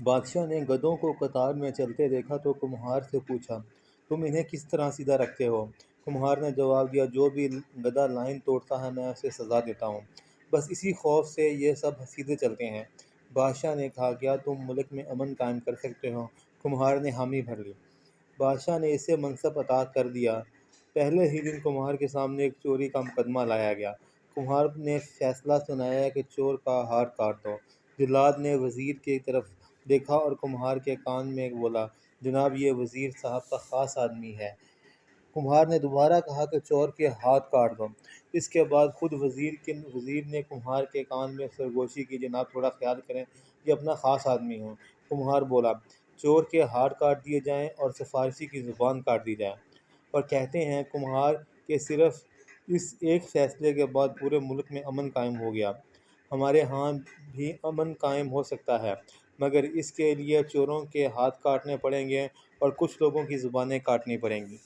بادشاہ نے گدھوں کو قطار میں چلتے دیکھا تو کمہار سے پوچھا، تم انہیں کس طرح سیدھا رکھتے ہو؟ کمہار نے جواب دیا، جو بھی گدھا لائن توڑتا ہے میں اسے سزا دیتا ہوں، بس اسی خوف سے یہ سب سیدھے چلتے ہیں۔ بادشاہ نے کہا، کیا تم ملک میں امن قائم کر سکتے ہو؟ کمہار نے حامی بھر لی۔ بادشاہ نے اسے منصب عطا کر دیا۔ پہلے ہی دن کمہار کے سامنے ایک چوری کا مقدمہ لایا گیا۔ کمہار نے فیصلہ سنایا کہ چور کا ہاتھ کاٹ دو۔ جلاد نے وزیر کی طرف دیکھا اور کمہار کے کان میں بولا، جناب یہ وزیر صاحب کا خاص آدمی ہے۔ کمہار نے دوبارہ کہا کہ چور کے ہاتھ کاٹ دو۔ اس کے بعد خود وزیر نے کمہار کے کان میں سرگوشی کی، جناب تھوڑا خیال کریں، یہ اپنا خاص آدمی ہے۔ کمہار بولا، چور کے ہاتھ کاٹ دیے جائیں اور سفارشی کی زبان کاٹ دی جائے۔ اور کہتے ہیں کمہار کہ صرف اس ایک فیصلے کے بعد پورے ملک میں امن قائم ہو گیا۔ ہمارے ہاں بھی امن قائم ہو سکتا ہے، مگر اس کے لیے چوروں کے ہاتھ کاٹنے پڑیں گے اور کچھ لوگوں کی زبانیں کاٹنی پڑیں گی۔